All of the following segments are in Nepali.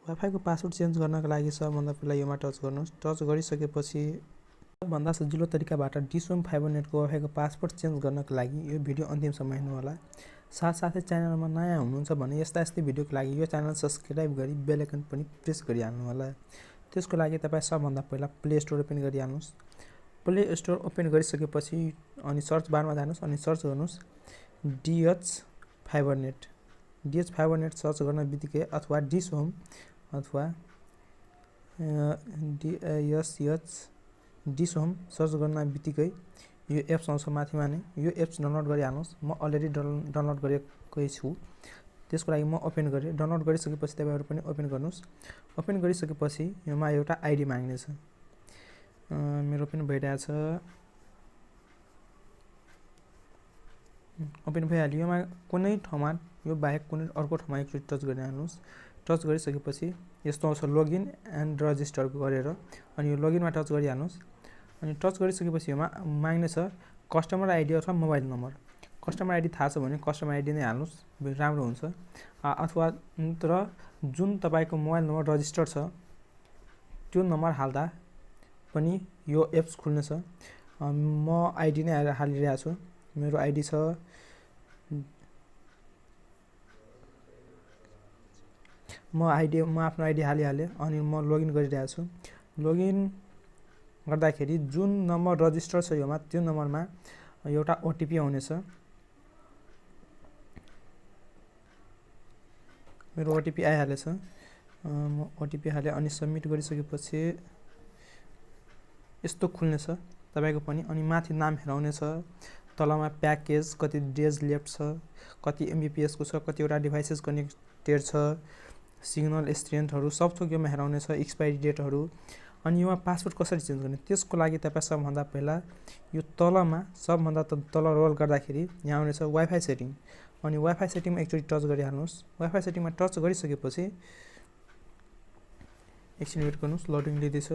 वाइफाई को पासवर्ड चेन्ज गर्नको लागि सबभन्दा पहिला योमा टच गर्नुहोस्। टच गरिसकेपछि सबभन्दा सजिलो तरिकाबाट डिस होम फाइबर नेटको वाइफाई को पासवर्ड चेन्ज गर्नको लागि यो भिडियो अन्तिमसम्म हेर्नु होला। साथसाथै च्यानलमा नयाँ हुनुहुन्छ भने यस्तै भिडियोको लागि यो च्यानल सब्स्क्राइब गरी बेल आइकन पनि प्रेस गरिहाल्नु होला। त्यसको लागि तपाईँ सबभन्दा पहिला प्ले स्टोर ओपन गरिहाल्नुहोस्। प्ले स्टोर ओपन गरिसकेपछि अनि सर्च बारमा जानुहोस् अनि सर्च गर्नुहोस् DH fibre net. DH fibre net search गर्न बित्तिकै अथवा डिस होम अथवा DSH डिस होम सर्च गर्न बित्तिकै यो एप्स आउँछ माथिमा नै। यो एप्स डाउनलोड गरिहाल्नुहोस्। म अलरेडी डाउनलोड गरेकै छु। त्यसको लागि म ओपन गरेँ। डाउनलोड गरिसकेपछि तपाईहरु पनि ओपन गर्नुहोस्। ओपन गरिसकेपछि योमा एउटा आइडी माग्नेछ। मेरो पनि भइरहेछ। ओपन भइहाल्यो। योमा कुनै ठाउँमा यो बाहेक कुनै अर्को ठाउँमा एकचोटि टच गरिहाल्नुहोस्। टच गरिसकेपछि यस्तो आउँछ लगइन एन्ड रजिस्टर गरेर अनि यो लगइनमा टच गरिहाल्नुहोस्। अनि टच गरिसकेपछि योमा माग्ने छ कस्टमर आइडी अथवा मोबाइल नम्बर। कस्टमर आइडी थाहा छ भने कस्टमर आइडी नै हाल्नुहोस्, राम्रो हुन्छ। अथवा तर जुन तपाईको मोबाइल नम्बर रजिस्टर छ त्यो नम्बर हाल्दा पनि यो एप्स खुल्नेछ। म आइडी नै हालिरहेको छु। मेरो आइडी छ म आफ्नो आइडी हालिहालेँ अनि म लगइन गरिरहेको छु। लगइन गर्दाखेरि जुन नम्बर रजिस्टर छ योमा त्यो नम्बरमा एउटा ओटिपी आउनेछ। मेरो ओटिपी आइहालेछ। म ओटिपी हाले अनि सबमिट गरिसकेपछि यस्तो खुल्नेछ तपाईको पनि। अनि माथि नाम हेराउने छ। तलमा प्याकेज कति डेज लेफ्ट छ, कति एमबीपीएस को छ, कतिवटा डिभाइसेस कनेक्टेड छ, सिग्नल स्ट्रेन्थहरु सब थोक योमा हेराउने छ, एक्सपायरी डेटहरु। अनि योमा पासवर्ड कसरी चेन्ज गर्ने त्यसको लागि तपाई सबभन्दा पहिला यो तलमा सबभन्दा तल रोल गर्दाखेरि यहाँ आउनेछ वाइफाई सेटिङ। अनि वाइफाई सेटिङमा एकचोटि टच गरिहाल्नुहोस्। वाइफाई सेटिङमा टच गरिसकेपछि एकछिन वेट गर्नुहोस्, लोडिङ लिँदैछ।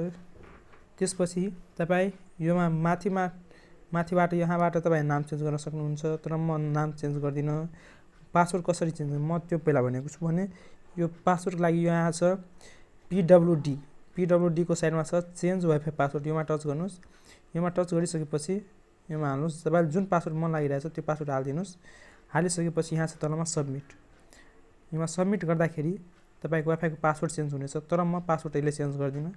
त्यसपछि तपाई योमा माथिबाट यहाँबाट तपाई नाम चेन्ज गर्न सक्नुहुन्छ। तर म नाम चेन्ज गर्दिन। पासवर्ड कसरी चेन्ज गर्ने म त्यो पहिला भनेको छु भने यो पासवर्डको लागि यहाँ छ PWD को साइडमा छ चेन्ज वाइफाई पासवर्ड। योमा टच गर्नुहोस्। योमा टच गरिसकेपछि योमा हाल्नुहोस्। तपाईले जुन पासवर्ड मन लागिरहेछ त्यो पासवर्ड हाल्दिनुस्। हालिसकेपछि यहाँ छ तलमा सबमिट। योमा सबमिट गर्दाखेरि तपाईको वाइफाई को पासवर्ड चेन्ज हुनेछ। तर म पासवर्ड अहिले चेन्ज गर्दिन।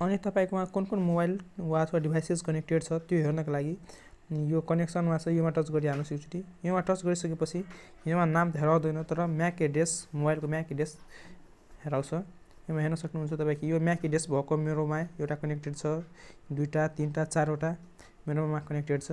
अनि तपाईकोमा कुन मोबाइल वा अथवा डिभाइसेस कनेक्टेड छ त्यो हेर्नको लागि यो कनेक्सनमा छ योमा टच गरिहाल्नुहोस् एकचोटि। योमा टच गरिसकेपछि योमा नाम त हेराउँदैन तर म्याक एड्रेस मोबाइलको म्याक एड्रेस हेराउँछ। योमा हेर्न सक्नुहुन्छ तपाईको यो म्याक एड्रेस भएको मेरोमा एउटा कनेक्टेड छ, दुईटा, तीनटा, चारवटा मेरोमा कनेक्टेड छ।